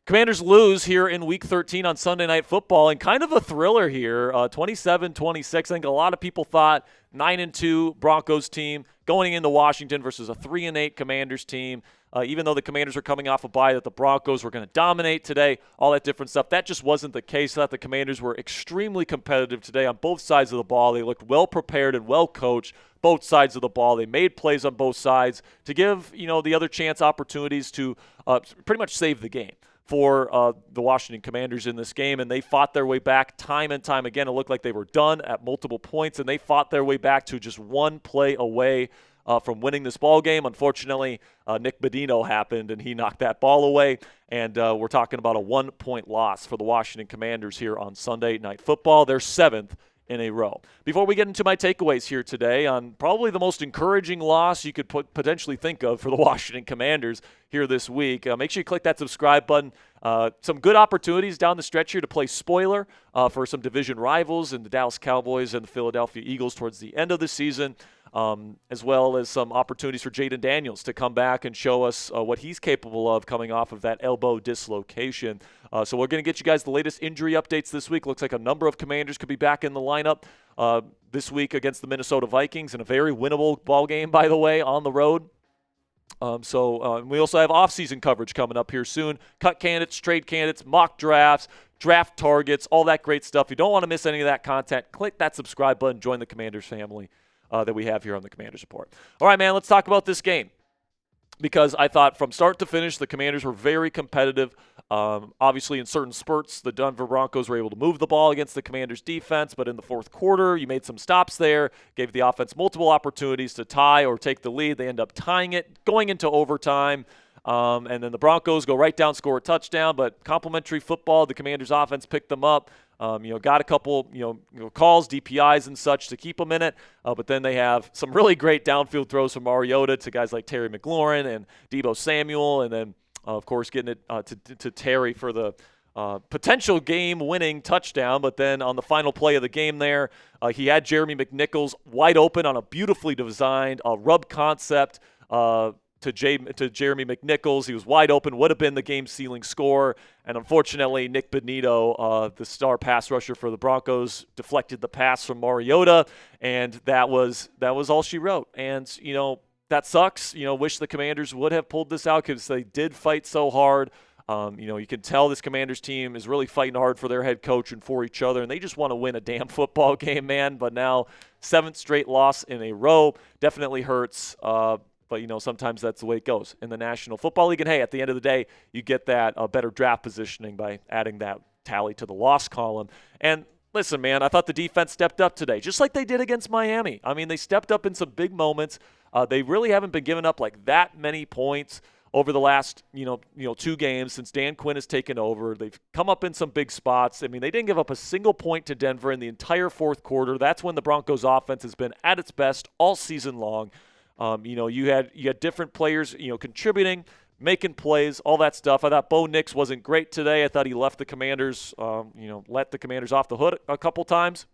Commanders lose here in Week 13 on Sunday Night Football, and kind of a thriller here, 27-26. I think a lot of people thought 9-2 Broncos team going into Washington versus a 3-8 Commanders team. Even though the Commanders are coming off a bye, that the Broncos were going to dominate today, all that different stuff. That just wasn't the case. I thought the Commanders were extremely competitive today on both sides of the ball. They looked well prepared and well coached, both sides of the ball. They made plays on both sides to give the other chance opportunities to pretty much save the game for the Washington Commanders in this game, and they fought their way back time and time again. It looked like they were done at multiple points, and they fought their way back to just one play away from winning this ball game. Unfortunately, Nick Bonino happened, and he knocked that ball away, and we're talking about a 1-point loss for the Washington Commanders here on Sunday Night Football. They're 7th in a row. Before we get into my takeaways here today on probably the most encouraging loss you could potentially think of for the Washington Commanders here this week, make sure you click that subscribe button. Some good opportunities down the stretch here to play spoiler for some division rivals in the Dallas Cowboys and the Philadelphia Eagles towards the end of the season. As well as some opportunities for Jaden Daniels to come back and show us what he's capable of coming off of that elbow dislocation. So we're going to get you guys the latest injury updates this week. Looks like a number of Commanders could be back in the lineup this week against the Minnesota Vikings in a very winnable ball game, by the way, on the road. We also have off-season coverage coming up here soon. Cut candidates, trade candidates, mock drafts, draft targets, all that great stuff. If you don't want to miss any of that content, click that subscribe button, join the Commanders family that we have here on the Commanders Report. All right, man, let's talk about this game, because I thought from start to finish, the Commanders were very competitive. Obviously, in certain spurts, the Denver Broncos were able to move the ball against the Commanders' defense, but in the fourth quarter, you made some stops there, gave the offense multiple opportunities to tie or take the lead. They end up tying it, going into overtime, and then the Broncos go right down, score a touchdown, but complimentary football, the Commanders' offense picked them up. Got a couple, calls, DPIs and such to keep them in it. But then they have some really great downfield throws from Mariota to guys like Terry McLaurin and Deebo Samuel. And then, of course, getting it to Terry for the potential game-winning touchdown. But then on the final play of the game there, he had Jeremy McNichols wide open on a beautifully designed rub concept to Jeremy McNichols. He was wide open, would have been the game-sealing score. And unfortunately, Nick Bonito, the star pass rusher for the Broncos, deflected the pass from Mariota, and that was all she wrote. And, that sucks. Wish the Commanders would have pulled this out because they did fight so hard. You can tell this Commanders team is really fighting hard for their head coach and for each other, and they just want to win a damn football game, man. But now, 7th straight loss in a row definitely hurts. But, sometimes that's the way it goes in the National Football League. And, hey, at the end of the day, you get that better draft positioning by adding that tally to the loss column. And, listen, man, I thought the defense stepped up today, just like they did against Miami. I mean, they stepped up in some big moments. They really haven't been giving up like that many points over the last, 2 games since Dan Quinn has taken over. They've come up in some big spots. I mean, they didn't give up a single point to Denver in the entire fourth quarter. That's when the Broncos offense has been at its best all season long. You had different players, contributing, making plays, all that stuff. I thought Bo Nix wasn't great today. I thought he left the Commanders, let the Commanders off the hook a couple times.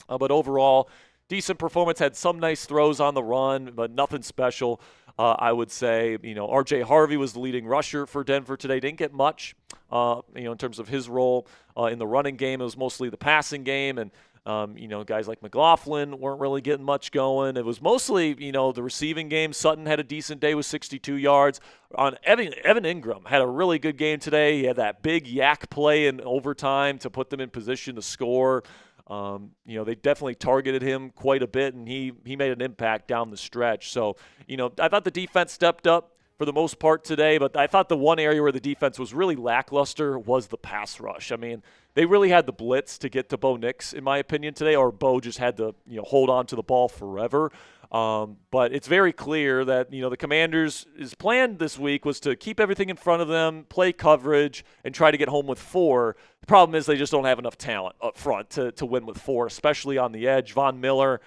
But overall, decent performance. Had some nice throws on the run, but nothing special. I would say, R.J. Harvey was the leading rusher for Denver today. Didn't get much, in terms of his role in the running game. It was mostly the passing game, and guys like McLaurin weren't really getting much going. It was mostly, the receiving game. Sutton had a decent day with 62 yards. Evan Ingram had a really good game today. He had that big yak play in overtime to put them in position to score. They definitely targeted him quite a bit, and he made an impact down the stretch. So, I thought the defense stepped up for the most part today, but I thought the one area where the defense was really lackluster was the pass rush. I mean, they really had the blitz to get to Bo Nix, in my opinion, today, or Bo just had to, hold on to the ball forever. But it's very clear that, the Commanders' plan this week was to keep everything in front of them, play coverage, and try to get home with 4. The problem is they just don't have enough talent up front to win with 4, especially on the edge. Von Miller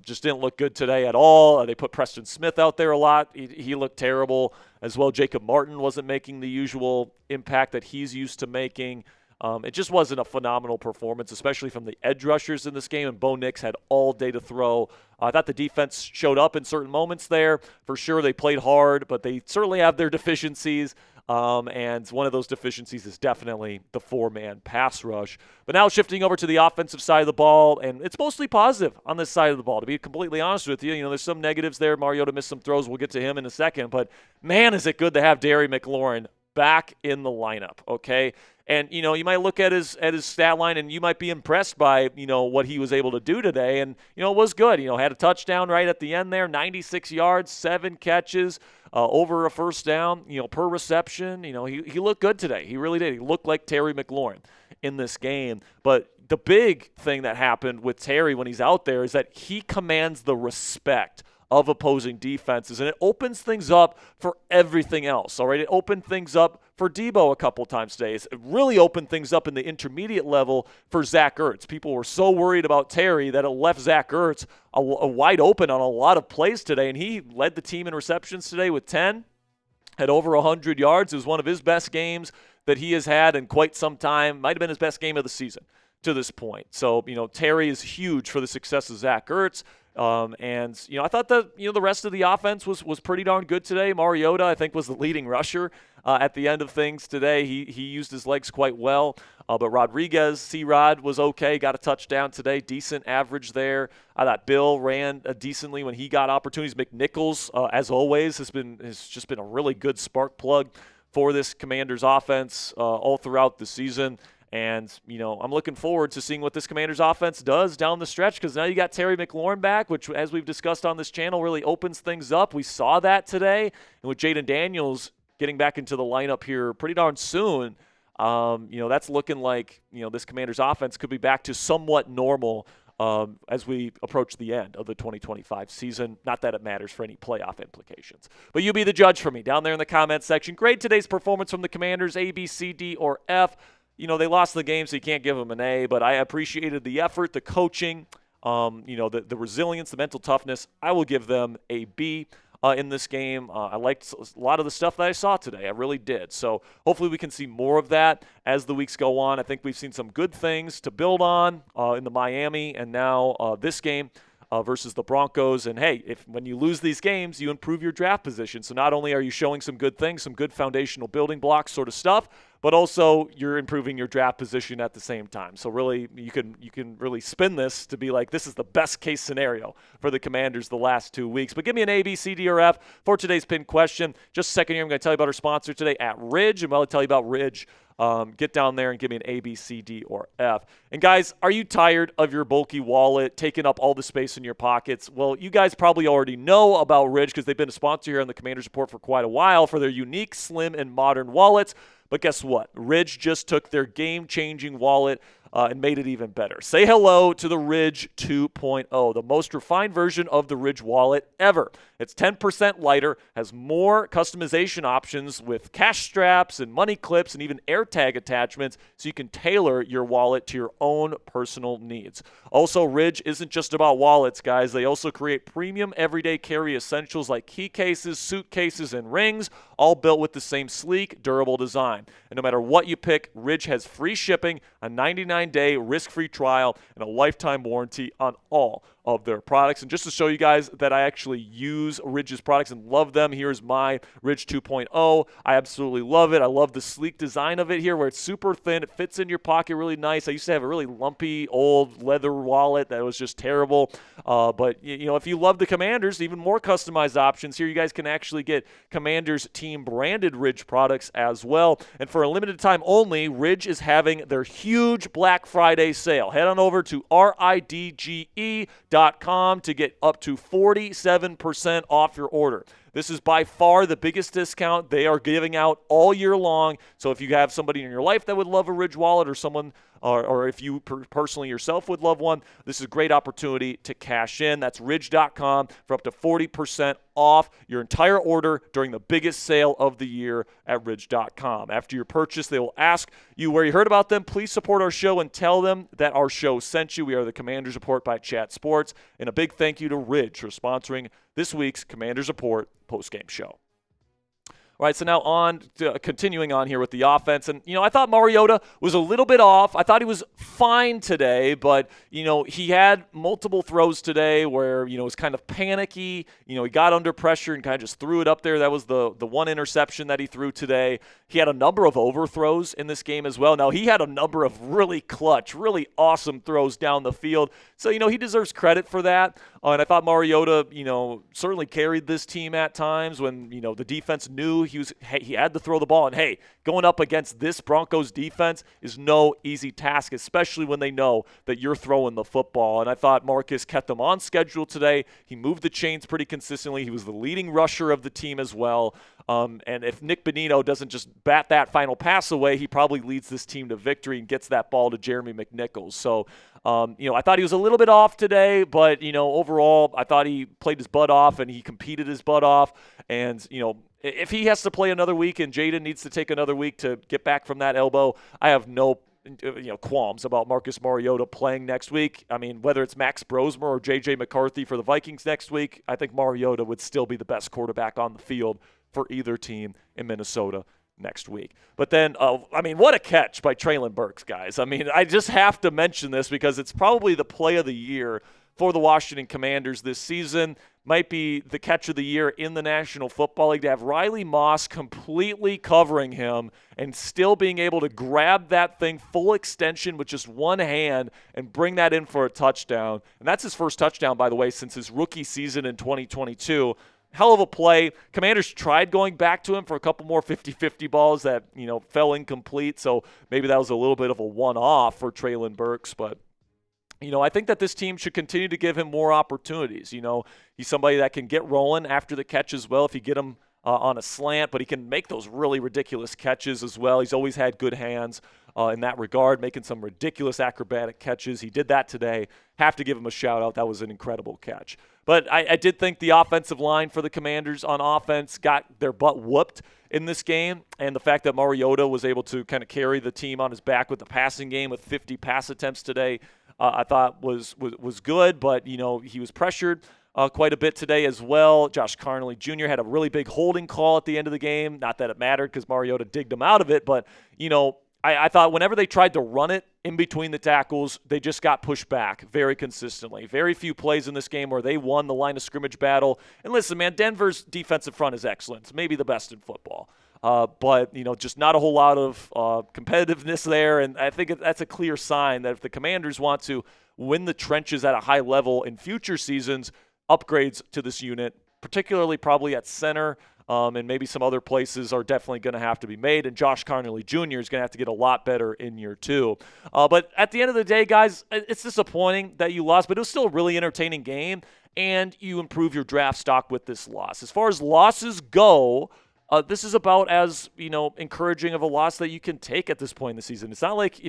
just didn't look good today at all. They put Preston Smith out there a lot. He looked terrible as well. Jacob Martin wasn't making the usual impact that he's used to making. It just wasn't a phenomenal performance, especially from the edge rushers in this game, and Bo Nix had all day to throw. I thought the defense showed up in certain moments there. For sure, they played hard, but they certainly have their deficiencies. And one of those deficiencies is definitely the four-man pass rush. But now shifting over to the offensive side of the ball, and it's mostly positive on this side of the ball, to be completely honest with you. There's some negatives there. Mariota missed some throws. We'll get to him in a second. But, man, is it good to have Terry McLaurin back in the lineup, okay? And, you might look at his stat line and you might be impressed by, what he was able to do today. And, it was good. Had a touchdown right at the end there, 96 yards, 7 catches, over a first down, per reception. He looked good today. He really did. He looked like Terry McLaurin in this game. But the big thing that happened with Terry when he's out there is that he commands the respect of opposing defenses, and it opens things up for everything else, all right? It opened things up for Debo a couple times today. It really opened things up in the intermediate level for Zach Ertz. People were so worried about Terry that it left Zach Ertz a wide open on a lot of plays today, and he led the team in receptions today with 10, had over 100 yards. It was one of his best games that he has had in quite some time. Might have been his best game of the season to this point. So, Terry is huge for the success of Zach Ertz. And I thought that, the rest of the offense was pretty darn good today. Mariota, I think, was the leading rusher at the end of things today. He used his legs quite well. But Rodriguez, C-Rod, was okay, got a touchdown today, decent average there. I thought Bill ran decently when he got opportunities. McNichols, as always, has just been a really good spark plug for this Commanders offense all throughout the season. And, I'm looking forward to seeing what this Commanders offense does down the stretch, because now you got Terry McLaurin back, which, as we've discussed on this channel, really opens things up. We saw that today. And with Jaden Daniels getting back into the lineup here pretty darn soon, that's looking like, this Commanders offense could be back to somewhat normal as we approach the end of the 2025 season. Not that it matters for any playoff implications. But you be the judge for me down there in the comments section. Grade today's performance from the Commanders, A, B, C, D, or F. They lost the game, so you can't give them an A, but I appreciated the effort, the coaching, the resilience, the mental toughness. I will give them a B in this game. I liked a lot of the stuff that I saw today. I really did. So hopefully we can see more of that as the weeks go on. I think we've seen some good things to build on in the Miami and now this game versus the Broncos. And, hey, when you lose these games, you improve your draft position. So not only are you showing some good things, some good foundational building blocks sort of stuff, but also you're improving your draft position at the same time. So really, you can really spin this to be like, this is the best case scenario for the Commanders the last 2 weeks. But give me an A, B, C, D, or F for today's pinned question. Just a second here, I'm going to tell you about our sponsor today at Ridge. And while I tell you about Ridge, get down there and give me an A, B, C, D, or F. And guys, are you tired of your bulky wallet taking up all the space in your pockets? Well, you guys probably already know about Ridge because they've been a sponsor here on the Commanders Report for quite a while for their unique, slim, and modern wallets. But guess what? Ridge just took their game-changing wallet and made it even better. Say hello to the Ridge 2.0, the most refined version of the Ridge wallet ever. It's 10% lighter, has more customization options with cash straps and money clips and even AirTag attachments, so you can tailor your wallet to your own personal needs. Also, Ridge isn't just about wallets, guys. They also create premium everyday carry essentials like key cases, suitcases, and rings, all built with the same sleek, durable design. And no matter what you pick, Ridge has free shipping, a 99-day risk-free trial, and a lifetime warranty on all of their products. And just to show you guys that I actually use Ridge's products and love them, here's my Ridge 2.0. I absolutely love it. I love the sleek design of it here where it's super thin. It fits in your pocket really nice. I used to have a really lumpy old leather wallet that was just terrible. But if you love the Commanders, even more customized options here. You guys can actually get Commanders team branded Ridge products as well. And for a limited time only, Ridge is having their huge Black Friday sale. Head on over to ridge.com to get up to 47% off your order. This is by far the biggest discount they are giving out all year long. So if you have somebody in your life that would love a Ridge wallet or someone or if you personally yourself would love one, this is a great opportunity to cash in. That's ridge.com for up to 40% off your entire order during the biggest sale of the year at ridge.com. After your purchase, they will ask you where you heard about them. Please support our show and tell them that our show sent you. We are the Commanders Report by Chat Sports. And a big thank you to Ridge for sponsoring this week's Commanders Report postgame show. All right, so now continuing on here with the offense. And, I thought Mariota was a little bit off. I thought he was fine today, but, he had multiple throws today where, it was kind of panicky. He got under pressure and kind of just threw it up there. That was the one interception that he threw today. He had a number of overthrows in this game as well. Now, he had a number of really clutch, really awesome throws down the field. So, he deserves credit for that. And I thought Mariota, certainly carried this team at times when, the defense knew he had to throw the ball. And, hey, going up against this Broncos defense is no easy task, especially when they know that you're throwing the football. And I thought Marcus kept them on schedule today. He moved the chains pretty consistently. He was the leading rusher of the team as well. And if Nick Bonino doesn't just bat that final pass away, he probably leads this team to victory and gets that ball to Jeremy McNichols. So, I thought he was a little bit off today, but, overall, I thought he played his butt off and he competed his butt off. And, if he has to play another week and Jaden needs to take another week to get back from that elbow, I have no qualms about Marcus Mariota playing next week. I mean, whether it's Max Brosmer or J.J. McCarthy for the Vikings next week, I think Mariota would still be the best quarterback on the field for either team in Minnesota next week. But then, what a catch by Treylon Burks, guys. I just have to mention this because it's probably the play of the year for the Washington Commanders this season. Might be the catch of the year in the National Football League to have Riley Moss completely covering him and still being able to grab that thing full extension with just one hand and bring that in for a touchdown. And that's his first touchdown, by the way, since his rookie season in 2022. Hell of a play. Commanders tried going back to him for a couple more 50-50 balls that, fell incomplete. So maybe that was a little bit of a one-off for Treylon Burks. But, I think that this team should continue to give him more opportunities. He's somebody that can get rolling after the catch as well if you get him on a slant. But he can make those really ridiculous catches as well. He's always had good hands in that regard, making some ridiculous acrobatic catches. He did that today. Have to give him a shout-out. That was an incredible catch. But I did think the offensive line for the Commanders on offense got their butt whooped in this game. And the fact that Mariota was able to kind of carry the team on his back with the passing game with 50 pass attempts today, I thought was good. But, he was pressured quite a bit today as well. Josh Carnley Jr. had a really big holding call at the end of the game. Not that it mattered because Mariota digged him out of it. But, I thought whenever they tried to run it in between the tackles, they just got pushed back very consistently. Very few plays in this game where they won the line of scrimmage battle. And listen, man, Denver's defensive front is excellent. It's maybe the best in football. But, just not a whole lot of competitiveness there. And I think that's a clear sign that if the Commanders want to win the trenches at a high level in future seasons, upgrades to this unit, particularly probably at center, and maybe some other places are definitely going to have to be made. And Josh Carnley Jr. is going to have to get a lot better in year two. But at the end of the day, guys, it's disappointing that you lost, but it was still a really entertaining game, and you improve your draft stock with this loss. As far as losses go, this is about as encouraging of a loss that you can take at this point in the season. It's not like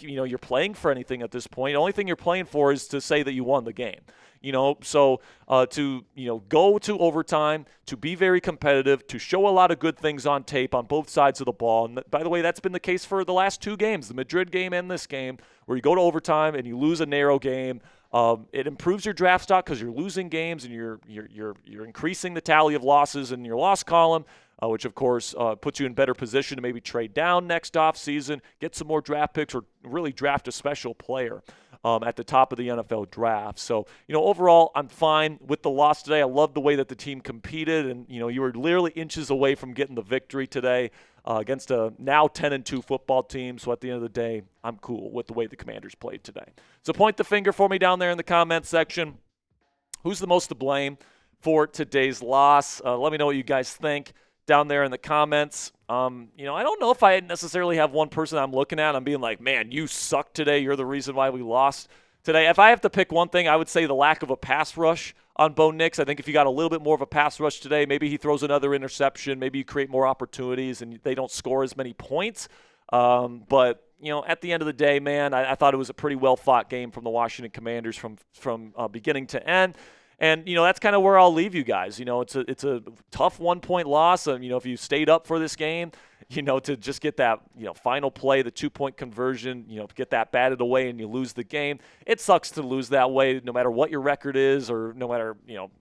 you're playing for anything at this point. The only thing you're playing for is to say that you won the game. So to go to overtime, to be very competitive, to show a lot of good things on tape on both sides of the ball. And by the way, that's been the case for the last two games, the Madrid game and this game, where you go to overtime and you lose a narrow game. It improves your draft stock because you're losing games and you're increasing the tally of losses in your loss column, which of course puts you in better position to maybe trade down next offseason, get some more draft picks, or really draft a special player at the top of the NFL draft. So, overall, I'm fine with the loss today. I love the way that the team competed, and, you were literally inches away from getting the victory today against a now 10-2 football team. So at the end of the day, I'm cool with the way the Commanders played today. So point the finger for me down there in the comments section. Who's the most to blame for today's loss? Let me know what you guys think down there in the comments. I don't know if I necessarily have one person I'm looking at. I'm being like, man, you suck today. You're the reason why we lost today. If I have to pick one thing, I would say the lack of a pass rush on Bo Nix. I think if you got a little bit more of a pass rush today, maybe he throws another interception, maybe you create more opportunities and they don't score as many points. But at the end of the day, man, I thought it was a pretty well-fought game from the Washington Commanders from beginning to end. And, that's kind of where I'll leave you guys. It's a tough 1-point loss. If you stayed up for this game to just get that, final play, the 2-point conversion, get that batted away and you lose the game. It sucks to lose that way, no matter what your record is or no matter,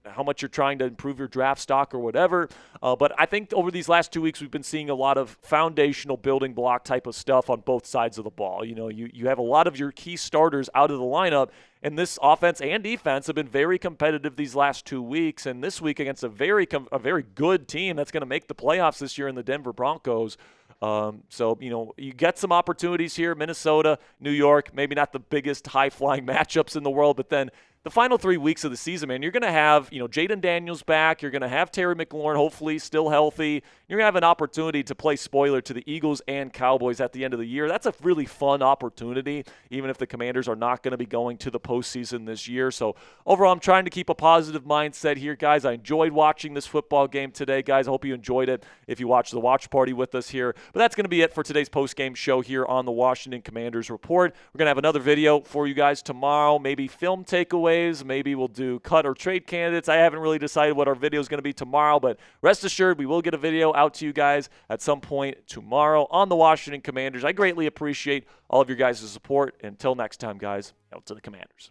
how much you're trying to improve your draft stock or whatever. But I think over these last 2 weeks, we've been seeing a lot of foundational building block type of stuff on both sides of the ball. You have a lot of your key starters out of the lineup, and this offense and defense have been very competitive these last 2 weeks, and this week against a very good team that's going to make the playoffs this year in the Denver Broncos. So, you get some opportunities here, Minnesota, New York, maybe not the biggest high-flying matchups in the world, but then the final 3 weeks of the season, man, you're going to have, Jaden Daniels back. You're going to have Terry McLaurin, hopefully still healthy. You're going to have an opportunity to play spoiler to the Eagles and Cowboys at the end of the year. That's a really fun opportunity, even if the Commanders are not going to be going to the postseason this year. So overall, I'm trying to keep a positive mindset here, guys. I enjoyed watching this football game today, guys. I hope you enjoyed it if you watched the watch party with us here. But that's going to be it for today's post-game show here on the Washington Commanders Report. We're going to have another video for you guys tomorrow, maybe film takeaways. Maybe we'll do cut or trade candidates. I haven't really decided what our video is going to be tomorrow, but rest assured we will get a video out to you guys at some point tomorrow on the Washington Commanders. I greatly appreciate all of your guys' support. Until next time, guys, out to the Commanders.